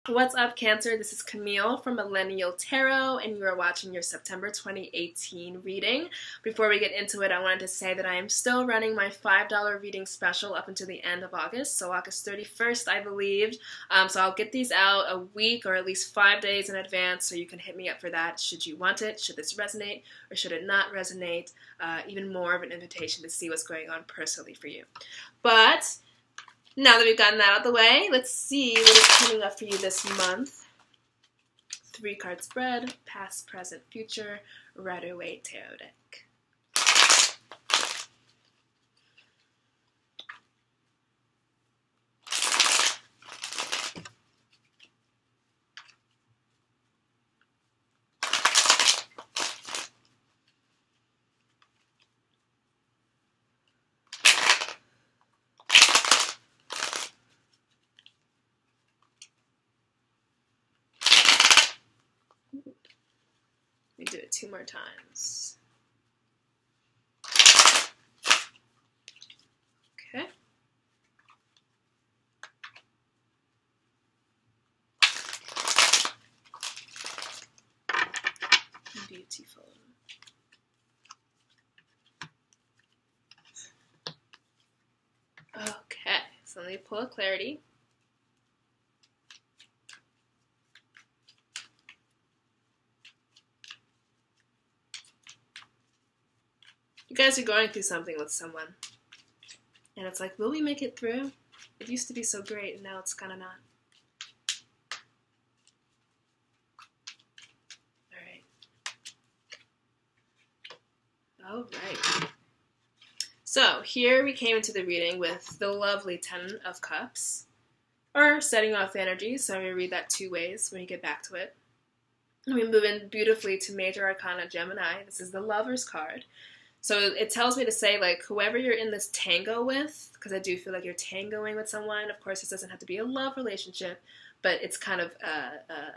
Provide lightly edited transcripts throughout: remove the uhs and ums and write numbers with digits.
What's up, Cancer? This is Camille from Millennial Tarot, and you are watching your September 2018 reading. Before we get into it, I wanted to say that I am still running my $5 reading special up until the end of August, so August 31st, I believe. So I'll get these out a week or at least 5 days in advance, so you can hit me up for that should you want it, should this resonate, or should it not resonate. Even more of an invitation to see what's going on personally for you. But now that we've gotten that out of the way, let's see what is coming up for you this month. 3-card spread, past, present, future, Rider-Waite Tarot deck. Let me do it 2 more times. Okay. Beautiful. Okay, so let me pull a clarity. You guys are going through something with someone, and it's like, will we make it through? It used to be so great, and now it's kind of not. All right. So here we came into the reading with the lovely 10 of Cups, or setting off energy. So I'm going to read that 2 ways when you get back to it. And we move in beautifully to Major Arcana Gemini. This is the Lover's card. So it tells me to say, like, whoever you're in this tango with, because I do feel like you're tangoing with someone. Of course, this doesn't have to be a love relationship, but it's kind of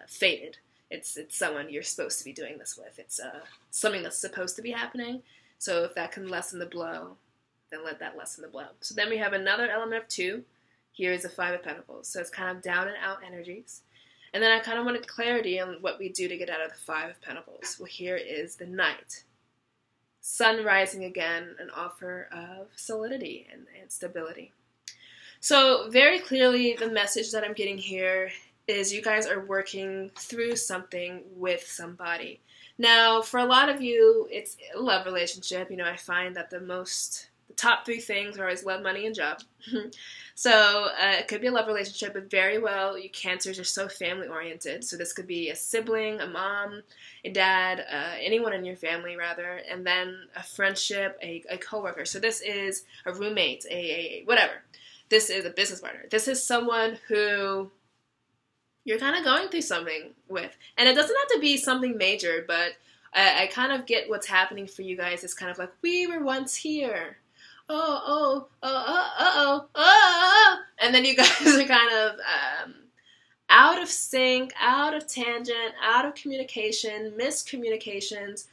fated. It's someone you're supposed to be doing this with. It's something that's supposed to be happening. So if that can lessen the blow, then let that lessen the blow. So then we have another element of 2. Here is the 5 of Pentacles. So it's kind of down and out energies. And then I kind of wanted clarity on what we do to get out of the 5 of Pentacles. Well, here is the Knight. Sun rising again, an offer of solidity and stability. So very clearly the message that I'm getting here is you guys are working through something with somebody. Now, for a lot of you, it's a love relationship. You know, I find that the top 3 things are always love, money, and job. So it could be a love relationship, but very well, you Cancers are so family-oriented. So this could be a sibling, a mom, a dad, anyone in your family, rather, and then a friendship, a coworker. So this is a roommate, a whatever. This is a business partner. This is someone who you're kind of going through something with. And it doesn't have to be something major, but I kind of get what's happening for you guys. It's kind of like, we were once here. And then you guys are kind of out of sync, out of tangent, out of communication, miscommunications.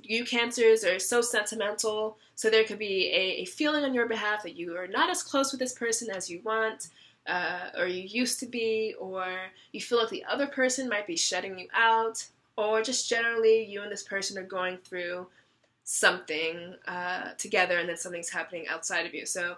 You Cancers are so sentimental, so there could be a feeling on your behalf that you are not as close with this person as you want, or you used to be, or you feel like the other person might be shutting you out, or just generally you and this person are going through something together, and then something's happening outside of you. So,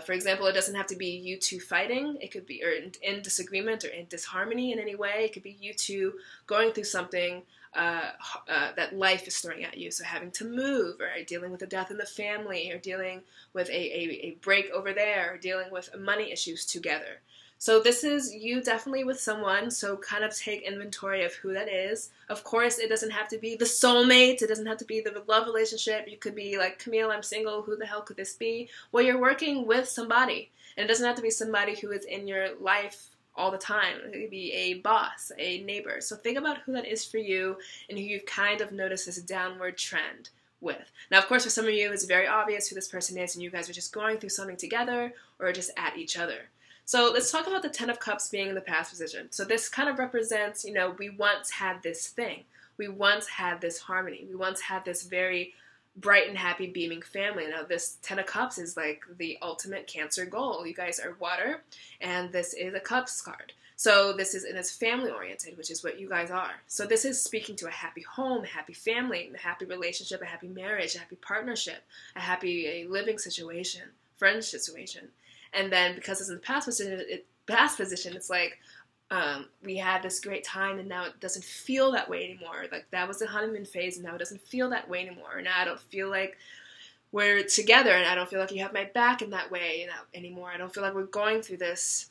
for example, it doesn't have to be you two fighting. It could be or in disagreement or in disharmony in any way. It could be you two going through something that life is throwing at you. So having to move, or dealing with a death in the family, or dealing with a break over there, or dealing with money issues together. So this is you definitely with someone, so kind of take inventory of who that is. Of course, it doesn't have to be the soulmate. It doesn't have to be the love relationship. You could be like, Camille, I'm single. Who the hell could this be? Well, you're working with somebody. And it doesn't have to be somebody who is in your life all the time. It could be a boss, a neighbor. So think about who that is for you and who you've kind of noticed this downward trend with. Now, of course, for some of you, it's very obvious who this person is, and you guys are just going through something together or just at each other. So let's talk about the 10 of Cups being in the past position. So this kind of represents, you know, we once had this thing. We once had this harmony. We once had this very bright and happy beaming family. Now this Ten of Cups is like the ultimate Cancer goal. You guys are water, and this is a Cups card. So this is, and it's family oriented, which is what you guys are. So this is speaking to a happy home, a happy family, a happy relationship, a happy marriage, a happy partnership, a happy living situation, friendship situation. And then because it's in the past position, it's like, we had this great time and now it doesn't feel that way anymore. Like that was the honeymoon phase and now it doesn't feel that way anymore. Now I don't feel like we're together and I don't feel like you have my back in that way anymore. I don't feel like we're going through this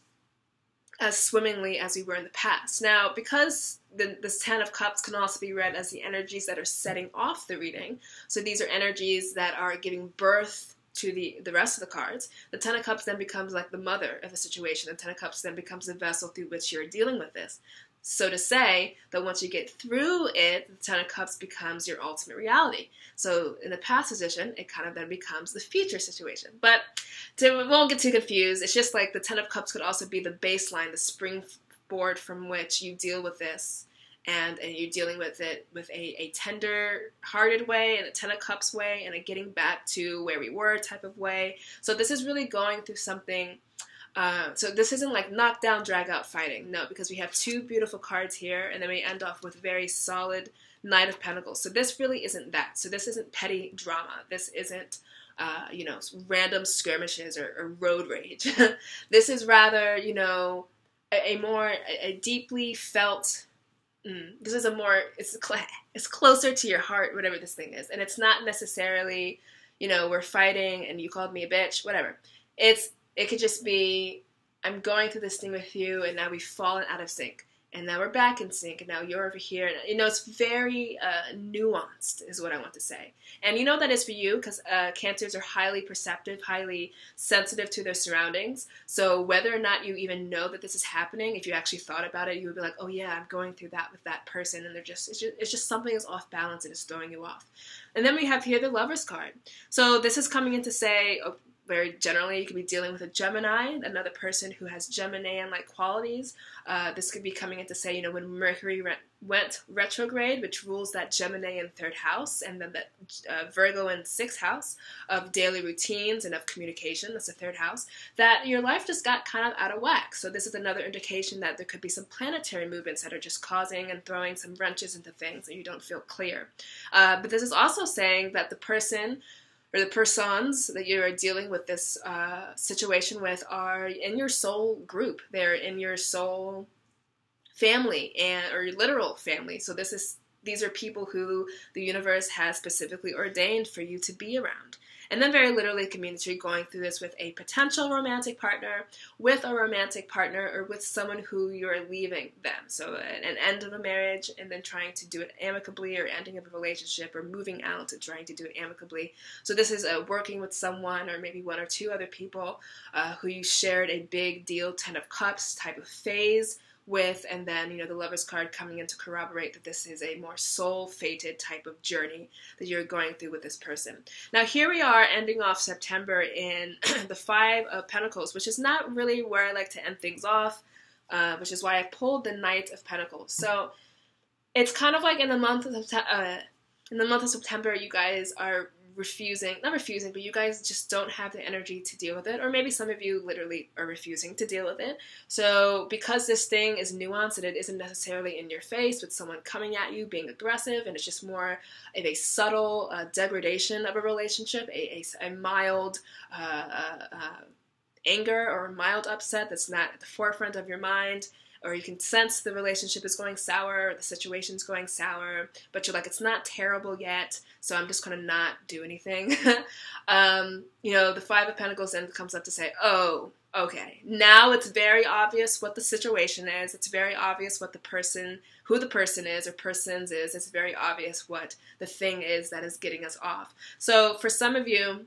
as swimmingly as we were in the past. Now, because this Ten of Cups can also be read as the energies that are setting off the reading, so these are energies that are giving birth to the rest of the cards, the Ten of Cups then becomes like the mother of a situation. The Ten of Cups then becomes the vessel through which you're dealing with this. So to say that once you get through it, the Ten of Cups becomes your ultimate reality. So in the past position, it kind of then becomes the future situation. But we won't get too confused. It's just like the Ten of Cups could also be the baseline, the springboard from which you deal with this. And you're dealing with it with a tender-hearted way and a Ten of Cups way and a getting back to where we were type of way. So this is really going through something. So this isn't like knockdown, drag-out fighting. No, because we have two beautiful cards here, and then we end off with very solid Knight of Pentacles. So this really isn't that. So this isn't petty drama. This isn't, random skirmishes or road rage. This is rather, a deeply felt... this is it's closer to your heart, whatever this thing is. And it's not necessarily, we're fighting and you called me a bitch, whatever. It could just be, I'm going through this thing with you and now we've fallen out of sync. And now we're back in sync and now you're over here. And, it's very nuanced is what I want to say. And you know that is for you because Cancers are highly perceptive, highly sensitive to their surroundings. So whether or not you even know that this is happening, if you actually thought about it, you would be like, oh yeah, I'm going through that with that person. And it's just something is off balance and it's throwing you off. And then we have here the Lovers card. So this is coming in to say, very generally, you could be dealing with a Gemini, another person who has Geminian-like qualities. This could be coming in to say, when Mercury went retrograde, which rules that Geminian third house, and then that Virgo in sixth house of daily routines and of communication, that's the third house, that your life just got kind of out of whack. So this is another indication that there could be some planetary movements that are just causing and throwing some wrenches into things and you don't feel clear. But this is also saying that the person or the persons that you are dealing with this situation with are in your soul group. They're in your soul family or your literal family. So these are people who the universe has specifically ordained for you to be around. And then very literally community, going through this with a potential romantic partner, with a romantic partner, or with someone who you're leaving them. So an end of a marriage and then trying to do it amicably, or ending of a relationship, or moving out and trying to do it amicably. So this is working with someone or maybe one or two other people who you shared a big deal, Ten of Cups type of phase with, and then, the Lovers card coming in to corroborate that this is a more soul-fated type of journey that you're going through with this person. Now, here we are ending off September in the Five of Pentacles, which is not really where I like to end things off, which is why I pulled the Knight of Pentacles. So it's kind of like in the month of September, you guys are not refusing, but you guys just don't have the energy to deal with it, or maybe some of you literally are refusing to deal with it. So because this thing is nuanced and it isn't necessarily in your face with someone coming at you being aggressive, and it's just more of a subtle degradation of a relationship, a mild anger or a mild upset that's not at the forefront of your mind, or you can sense the relationship is going sour, or the situation's going sour, but you're like, it's not terrible yet, so I'm just going to not do anything. The Five of Pentacles then comes up to say, oh, okay, now it's very obvious what the situation is. It's very obvious what who the person is or persons is. It's very obvious what the thing is that is getting us off. So for some of you,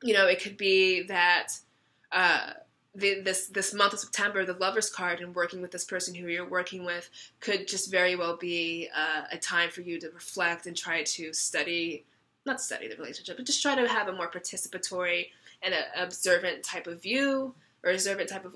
it could be that this month of September, the Lovers card and working with this person who you're working with could just very well be a time for you to reflect and try to not study the relationship, but just try to have a more participatory and observant type of view, or observant type of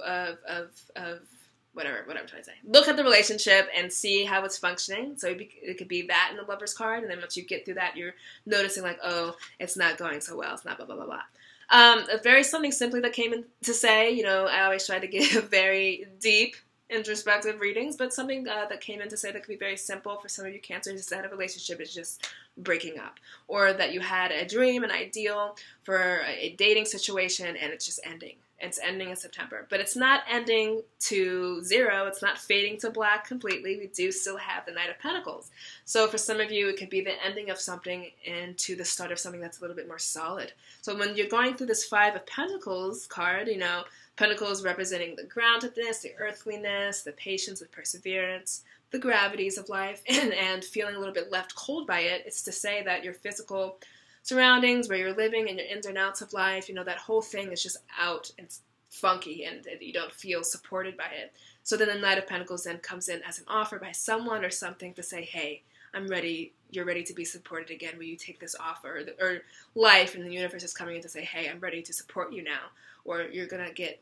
whatever I'm trying to say. Look at the relationship and see how it's functioning. So it could be that in the Lover's card, and then once you get through that, you're noticing like, oh, it's not going so well. It's not blah, blah, blah, blah. Very something simply that came in to say, you know, I always try to give very deep, introspective readings, but something that came in to say that could be very simple for some of you Cancers is that a relationship is just breaking up, or that you had a dream, an ideal for a dating situation, and it's just ending. It's ending in September, but it's not ending to zero. It's not fading to black completely. We do still have the Knight of Pentacles. So for some of you, it could be the ending of something into the start of something that's a little bit more solid. So when you're going through this Five of Pentacles card, you know, Pentacles representing the groundedness, the earthliness, the patience, the perseverance, the gravities of life, and feeling a little bit left cold by it. It's to say that your physical surroundings, where you're living, and your ins and outs of life, you know, that whole thing is just out and funky, and you don't feel supported by it. So then the Knight of Pentacles then comes in as an offer by someone or something to say, hey, I'm ready, you're ready to be supported again, will you take this offer? Or life and the universe is coming in to say, hey, I'm ready to support you now. Or you're going to get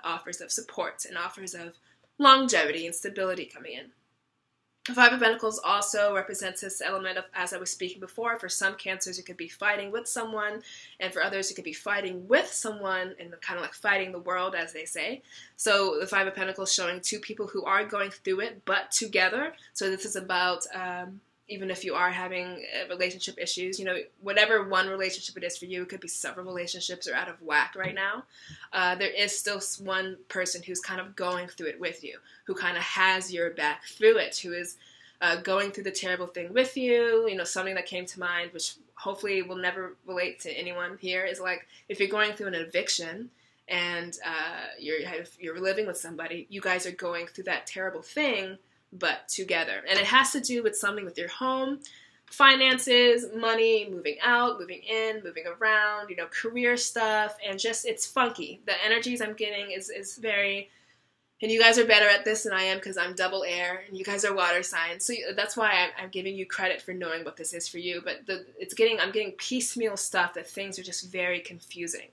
offers of support and offers of longevity and stability coming in. The Five of Pentacles also represents this element of, as I was speaking before, for some Cancers it could be fighting with someone, and for others it could be fighting with someone, and kind of like fighting the world, as they say. So the Five of Pentacles showing two people who are going through it, but together. So this is about, even if you are having relationship issues, you know, whatever one relationship it is for you, it could be several relationships are out of whack right now. There is still one person who's kind of going through it with you, who kind of has your back through it, who is going through the terrible thing with you. You know, something that came to mind, which hopefully will never relate to anyone here, is like if you're going through an eviction and you're living with somebody, you guys are going through that terrible thing, but together. And it has to do with something with your home, finances, money, moving out, moving in, moving around, you know, career stuff, and just, it's funky. The energies I'm getting is very, and you guys are better at this than I am because I'm double air, and you guys are water signs. So that's why I'm giving you credit for knowing what this is for you. But I'm getting piecemeal stuff that things are just very confusing.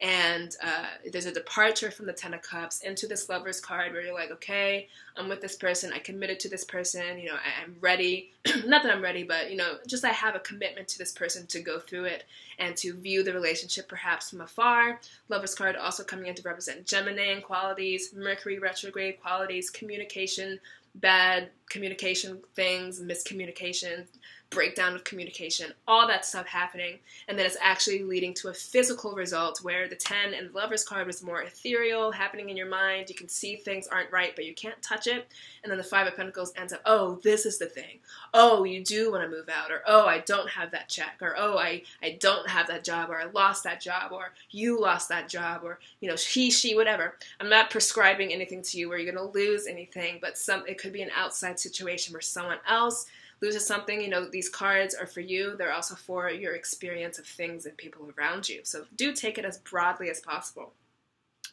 And there's a departure from the Ten of Cups into this Lover's card where you're like, okay, I'm with this person, I committed to this person, you know, I'm ready. Not that I'm ready, but, you know, just I have a commitment to this person to go through it and to view the relationship perhaps from afar. Lover's card also coming in to represent Geminian qualities, Mercury retrograde qualities, communication, bad communication things, miscommunication, breakdown of communication, all that stuff happening, and then it's actually leading to a physical result where the 10 and the Lover's card was more ethereal, happening in your mind. You can see things aren't right, but you can't touch it. And then the Five of Pentacles ends up, oh, this is the thing. Oh, you do want to move out, or oh, I don't have that check, or oh, I don't have that job, or I lost that job, or you lost that job, or, you know, he, she, whatever. I'm not prescribing anything to you where you're going to lose anything, but it could be an outside situation where someone else loses something. You know, these cards are for you. They're also for your experience of things and people around you. So do take it as broadly as possible.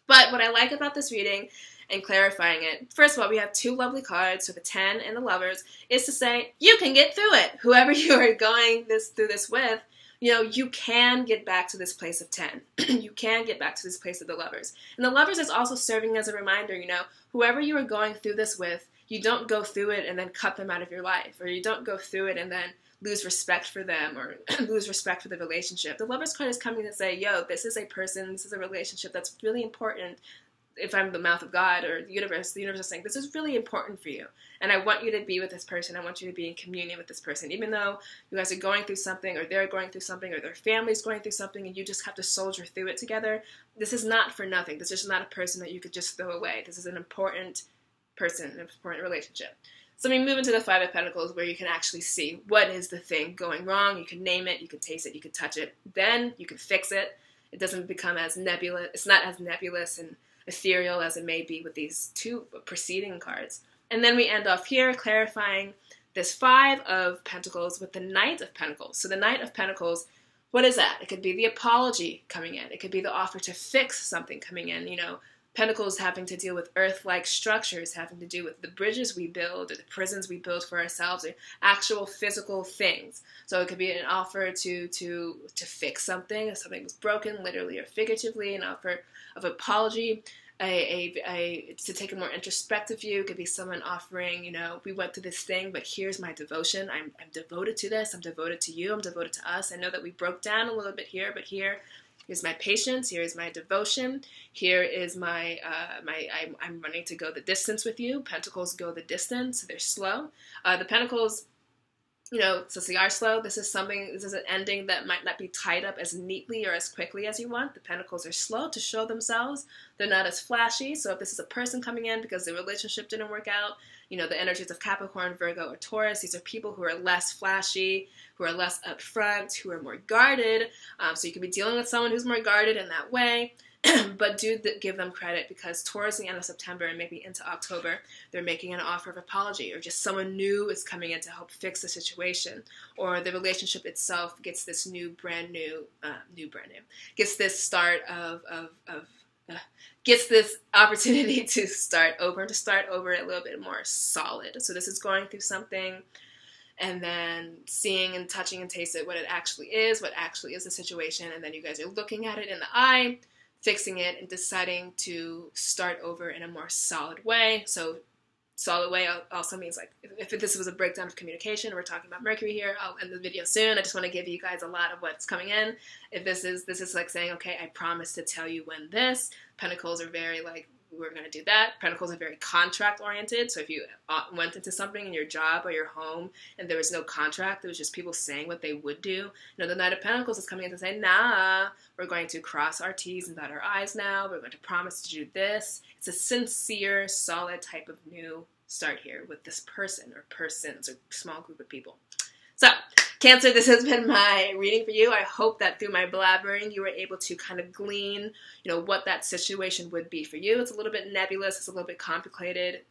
But what I like about this reading and clarifying it, first of all, we have two lovely cards, so the 10 and the Lovers, is to say you can get through it. Whoever you are going through this with, you know, you can get back to this place of 10. You can get back to this place of the Lovers. And the Lovers is also serving as a reminder, you know, whoever you are going through this with, you don't go through it and then cut them out of your life, or you don't go through it and then lose respect for them or lose respect for the relationship. The Lover's card is coming to say, yo, this is a person, this is a relationship that's really important. If I'm the mouth of God or the universe is saying, this is really important for you. And I want you to be with this person. I want you to be in communion with this person. Even though you guys are going through something, or they're going through something, or their family's going through something, and you just have to soldier through it together, this is not for nothing. This is not a person that you could just throw away. This is an important person, an important relationship. So we move into the Five of Pentacles, where you can actually see what is the thing going wrong. You can name it, you can taste it, you can touch it. Then you can fix it. It doesn't become as nebulous. It's not as nebulous and ethereal as it may be with these two preceding cards. And then we end off here clarifying this Five of Pentacles with the Knight of Pentacles. So the Knight of Pentacles, what is that? It could be the apology coming in. It could be the offer to fix something coming in, you know. Pentacles having to deal with earth-like structures, having to do with the bridges we build or the prisons we build for ourselves, or actual physical things. So it could be an offer to fix something if something was broken, literally or figuratively, an offer of apology. to take a more introspective view. It could be someone offering, you know, we went through this thing, but here's my devotion. I'm devoted to this. I'm devoted to you. I'm devoted to us. I know that we broke down a little bit here, but here's my patience. Here's my devotion. Here is my, I'm running to go the distance with you. Pentacles go the distance. They're slow. The Pentacles, you know, since they are slow, this is an ending that might not be tied up as neatly or as quickly as you want. The Pentacles are slow to show themselves. They're not as flashy. So if this is a person coming in because the relationship didn't work out, you know, the energies of Capricorn, Virgo, or Taurus, these are people who are less flashy, who are less upfront, who are more guarded. So you could be dealing with someone who's more guarded in that way. But do give them credit, because towards the end of September and maybe into October, they're making an offer of apology, or just someone new is coming in to help fix the situation, or the relationship itself gets this gets this start gets this opportunity to start over a little bit more solid. So this is going through something, and then seeing and touching and taste it, what actually is the situation, and then you guys are looking at it in the eye, fixing it, and deciding to start over in a more solid way. So solid way also means, like, if this was a breakdown of communication, we're talking about Mercury here, I'll end the video soon. I just want to give you guys a lot of what's coming in. If this is like saying, okay, I promise to tell you when this. Pentacles are very like, we're going to do that. Pentacles are very contract oriented. So if you went into something in your job or your home and there was no contract, it was just people saying what they would do. You know, the Knight of Pentacles is coming in to say, nah, we're going to cross our T's and dot our I's now. We're going to promise to do this. It's a sincere, solid type of new start here with this person or persons or small group of people. So, Cancer, this has been my reading for you. I hope that through my blabbering, you were able to kind of glean, you know, what that situation would be for you. It's a little bit nebulous. It's a little bit complicated.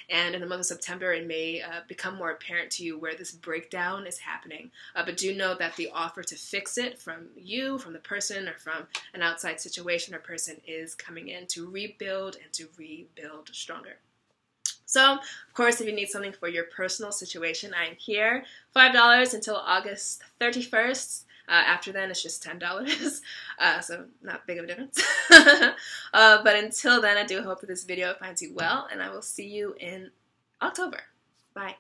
And in the month of September, it may become more apparent to you where this breakdown is happening. But do know that the offer to fix it from you, from the person, or from an outside situation or person is coming in to rebuild and to rebuild stronger. So, of course, if you need something for your personal situation, I'm here. $5 until August 31st. After then, it's just $10. So, not big of a difference. But until then, I do hope that this video finds you well, and I will see you in October. Bye.